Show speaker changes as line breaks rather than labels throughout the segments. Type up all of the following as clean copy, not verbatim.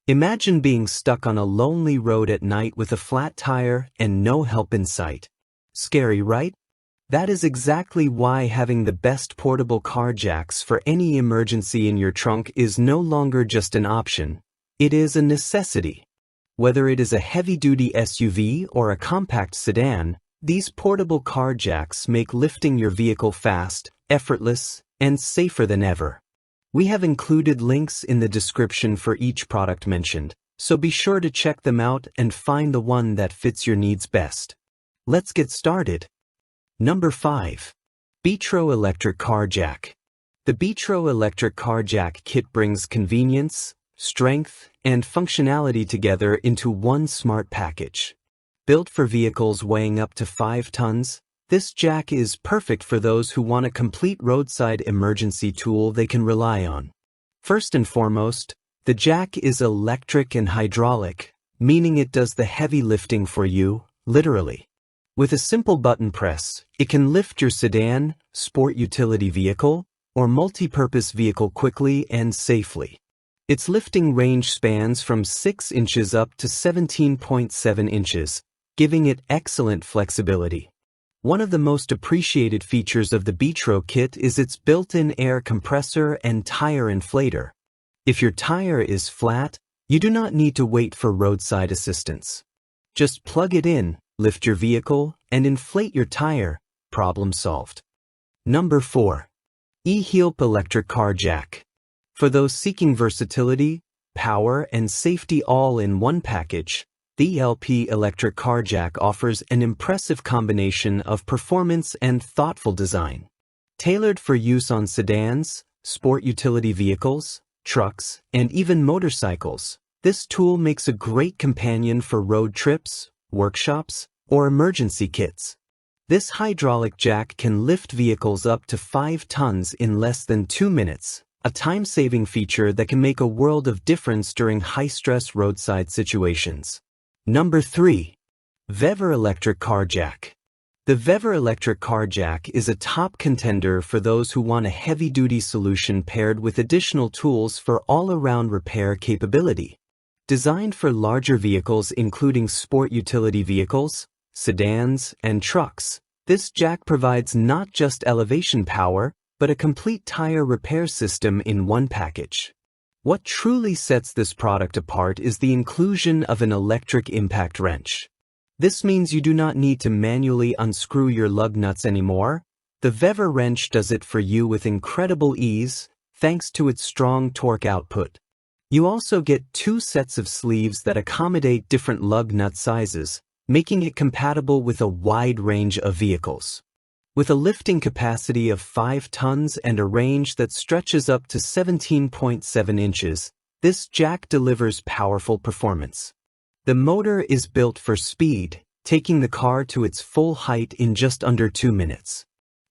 Imagine being stuck on a lonely road at night with a flat tire and no help in sight. Scary, right? That is exactly why having the best portable car jacks for any emergency in your trunk is no longer just an option. It is a necessity. Whether it is a heavy-duty SUV or a compact sedan, these portable car jacks make lifting your vehicle fast, effortless, and safer than ever. We have included links in the description for each product mentioned, so be sure to check them out and find the one that fits your needs best. Let's get started. Number 5. BEETRO Electric Car Jack. The BEETRO Electric Car Jack kit brings convenience, strength, and functionality together into one smart package. Built for vehicles weighing up to 5 tons, this jack is perfect for those who want a complete roadside emergency tool they can rely on. First and foremost, the jack is electric and hydraulic, meaning it does the heavy lifting for you, literally. With a simple button press, it can lift your sedan, sport utility vehicle, or multi-purpose vehicle quickly and safely. Its lifting range spans from 6 inches up to 17.7 inches, giving it excellent flexibility. One of the most appreciated features of the BEETRO kit is its built-in air compressor and tire inflator. If your tire is flat, you do not need to wait for roadside assistance. Just plug it in, lift your vehicle, and inflate your tire. Problem solved. Number 4. E-HEELP Electric Car Jack. For those seeking versatility, power, and safety all in one package, the E-HEELP Electric Car Jack offers an impressive combination of performance and thoughtful design. Tailored for use on sedans, sport utility vehicles, trucks, and even motorcycles, this tool makes a great companion for road trips, workshops, or emergency kits. This hydraulic jack can lift vehicles up to 5 tons in less than 2 minutes, a time-saving feature that can make a world of difference during high-stress roadside situations. Number 3. VEVOR Electric Car Jack. The VEVOR Electric Car Jack is a top contender for those who want a heavy-duty solution paired with additional tools for all-around repair capability. Designed for larger vehicles including sport utility vehicles, sedans, and trucks, this jack provides not just elevation power, but a complete tire repair system in one package. What truly sets this product apart is the inclusion of an electric impact wrench. This means you do not need to manually unscrew your lug nuts anymore. The VEVOR wrench does it for you with incredible ease, thanks to its strong torque output. You also get 2 sets of sleeves that accommodate different lug nut sizes, making it compatible with a wide range of vehicles. With a lifting capacity of 5 tons and a range that stretches up to 17.7 inches, this jack delivers powerful performance. The motor is built for speed, taking the car to its full height in just under 2 minutes.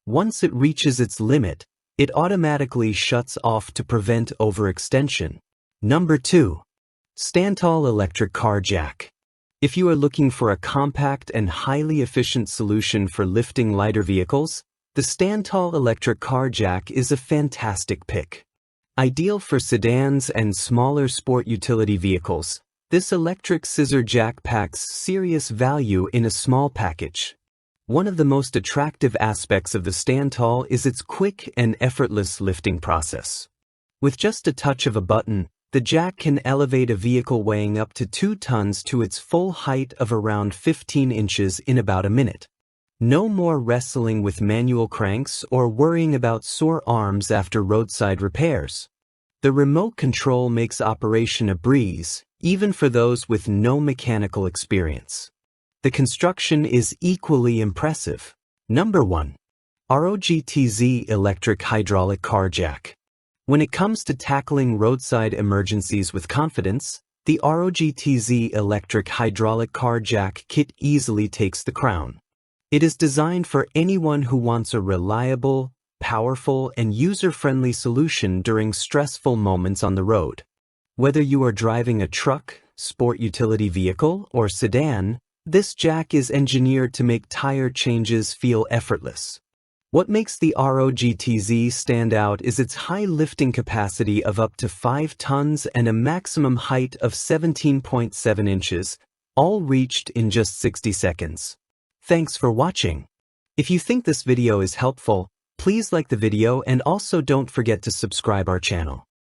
Once it reaches its limit, it automatically shuts off to prevent overextension. Number 2. STANDTALL Electric Car Jack. If you are looking for a compact and highly efficient solution for lifting lighter vehicles, the STANDTALL Electric Car Jack is a fantastic pick. Ideal for sedans and smaller sport utility vehicles, this electric scissor jack packs serious value in a small package. One of the most attractive aspects of the STANDTALL is its quick and effortless lifting process. With just a touch of a button, the jack can elevate a vehicle weighing up to 2 tons to its full height of around 15 inches in about a minute. No more wrestling with manual cranks or worrying about sore arms after roadside repairs. The remote control makes operation a breeze, even for those with no mechanical experience. The construction is equally impressive. Number 1. ROGTZ Electric Hydraulic Car Jack. When it comes to tackling roadside emergencies with confidence, the ROGTZ Electric Hydraulic Car Jack kit easily takes the crown. It is designed for anyone who wants a reliable, powerful, and user-friendly solution during stressful moments on the road. Whether you are driving a truck, sport utility vehicle, or sedan, this jack is engineered to make tire changes feel effortless. What makes the ROGTZ stand out is its high lifting capacity of up to 5 tons and a maximum height of 17.7 inches, all reached in just 60 seconds. Thanks for watching. If you think this video is helpful, please like the video and also don't forget to subscribe our channel.